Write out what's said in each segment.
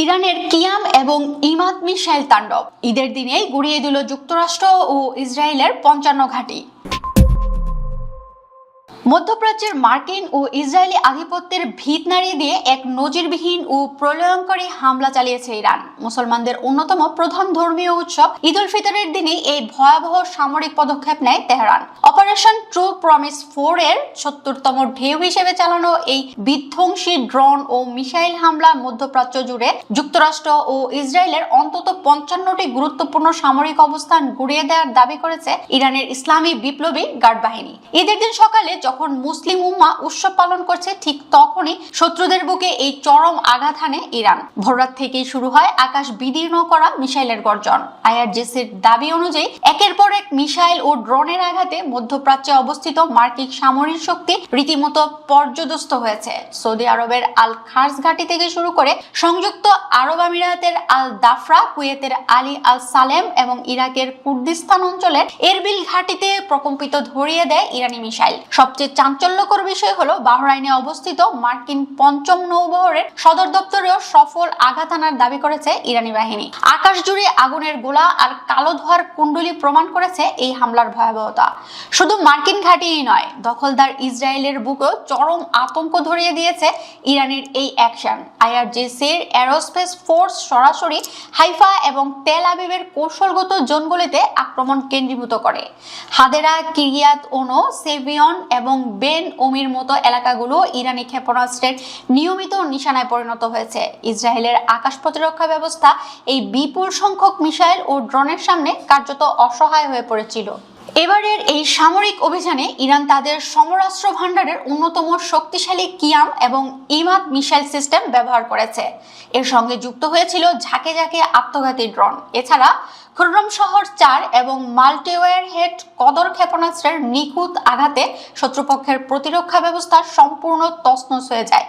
ইরানের কিয়াম এবং ইমাদ মিসাইল তাণ্ডব ঈদের দিনেই গুড়িয়ে দিল যুক্তরাষ্ট্র ও ইসরায়েলের ৫৫ ঘাঁটি। মধ্যপ্রাচ্যের মার্কিন ও ইসরায়েলি আধিপত্যের ভিত নাড়িয়ে দিয়ে এক নজিরবিহীন ও প্রলয়ঙ্করী হামলা চালিয়েছে ইরান। মুসলমানদের অন্যতম প্রধান ধর্মীয় উৎসব ঈদ উল ফিতরের দিনেই এই ভয়াবহ সামরিক পদক্ষেপ নেয় তেহরান। অপারেশন ট্রু প্রমিস 4 এর ৭০তম ঢেউ হিসেবে চালানো এই বিধ্বংসী ড্রোন ও মিসাইল হামলা মধ্যপ্রাচ্য জুড়ে যুক্তরাষ্ট্র ও ইসরায়েলের অন্তত ৫৫টি গুরুত্বপূর্ণ সামরিক অবস্থান গুড়িয়ে দেওয়ার দাবি করেছে ইরানের ইসলামী বিপ্লবী গার্ড বাহিনী। ঈদের দিন সকালে যখন মুসলিম উম্মা উৎসব পালন করছে, ঠিক তখনই শত্রুদের বুকে এই চরম আঘাত হানে ইরান। ভোররাত থেকেই শুরু হয় আকাশ বিদীর্ণ করা মিসাইলের গর্জন। আইআরজিসির দাবি অনুযায়ী একের পর এক মিসাইল ও ড্রোনের আঘাতে মধ্যপ্রাচ্যে অবস্থিত মার্কিন সামরিক শক্তি রীতিমতো পর্যদস্ত হয়েছে। সৌদি আরবের আল খার্জ ঘাঁটি থেকে শুরু করে সংযুক্ত আরব আমিরাতের আল দাফরা, কুয়েতের আলী আল সালেম এবং ইরাকের কুর্দিস্তান অঞ্চলের এরবিল ঘাঁটিতে প্রকম্পিত ধরিয়ে দেয় ইরানি মিসাইল। সবচেয়ে চাঞ্চল্যকর বিষয় হলো বাহরাইনে অবস্থিত মার্কিন ৫ম নৌবহরের সদর দপ্তরেও সফল আঘাত হানার দাবি করেছে ইরানি বাহিনী। আকাশ জুড়ে আগুনের গোলা আর কালো ধোঁয়ার কুণ্ডলী প্রমাণ করেছে এই হামলার ভয়াবহতা। শুধু মার্কিন ঘাঁটিই নয়, দখলদার ইসরায়েলের বুকেও চরম আতঙ্ক ধরিয়ে দিয়েছে ইরানের এই অ্যাকশন। আইআরজিসির অ্যারোস্পেস ফোর্স সরাসরি হাইফা এবং তেল আবিবের কৌশলগত জোনগুলিতে আক্রমণ কেন্দ্রীভূত করে। হাদেরা, কিরিয়াত ওনো, সেভিয়ন এবং বেন ওমির মতো এলাকাগুলো ইরানি ক্ষেপণাস্ত্রের নিয়মিত নিশানায় পরিণত হয়েছে। ইসরায়েলের আকাশ প্রতিরক্ষা ব্যবস্থা এই বিপুল সংখ্যক মিসাইল ও ড্রোনের সামনে কার্যত অসহায় হয়ে পড়েছিল। এবারের এই সামরিক অভিযানে ইরান তাদের সমরাস্ত্র ভান্ডারের অন্যতম শক্তিশালী কিয়াম এবং ইমাদ মিসাইল সিস্টেম ব্যবহার করেছে। এর সঙ্গে যুক্ত হয়েছিল ঝাঁকে ঝাঁকে আত্মঘাতী ড্রোন। এছাড়া খুররম শহর ৪ এবং মাল্টিওয়ার হেড কদর ক্ষেপণাস্ত্রের নিখুঁত আঘাতে শত্রুপক্ষের প্রতিরক্ষা ব্যবস্থা সম্পূর্ণ তছনছ হয়ে যায়।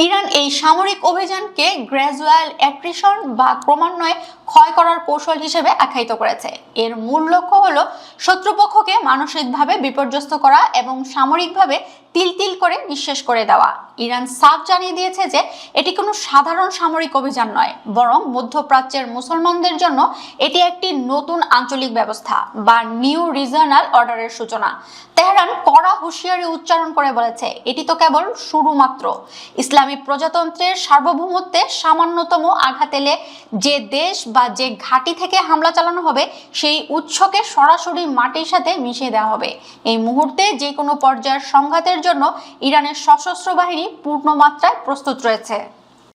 ইরান এই সামরিক অভিযানকে গ্র্যাজুয়াল অ্যাট্রিশন বা ক্রমান্বয়ে ক্ষয় করার কৌশল হিসেবে আখ্যায়িত করেছে। এর মূল লক্ষ্য হলো শত্রুপক্ষকে মানসিকভাবে বিপর্যস্ত করা এবং সামরিকভাবে তিল তিল করে নিঃশেষ করে দেওয়া। ইরান সাফ জানিয়ে দিয়েছে যে এটি কোনো সাধারণ সামরিক অভিযান নয়, বরং মধ্যপ্রাচ্যের মুসলমানদের জন্য এটি একটি নতুন আঞ্চলিক ব্যবস্থা বা নিউ রিজিয়নাল অর্ডারের সূচনা। তেহরান কড়া হুঁশিয়ারি উচ্চারণ করে বলেছে, এটি তো কেবল শুরু মাত্র। ইসলামী প্রজাতন্ত্রের সার্বভৌমত্বে সামান্যতম আঘাত এলে যে দেশ বা যে ঘাঁটি থেকে হামলা চালানো হবে, সেই উৎসকে সরাসরি মাটির সাথে মিশিয়ে দেওয়া হবে। এই মুহূর্তে যে কোনো পর্যায়ের সংঘাতের জন্য ইরানের সশস্ত্র বাহিনী পূর্ণ মাত্রায় প্রস্তুত রয়েছে।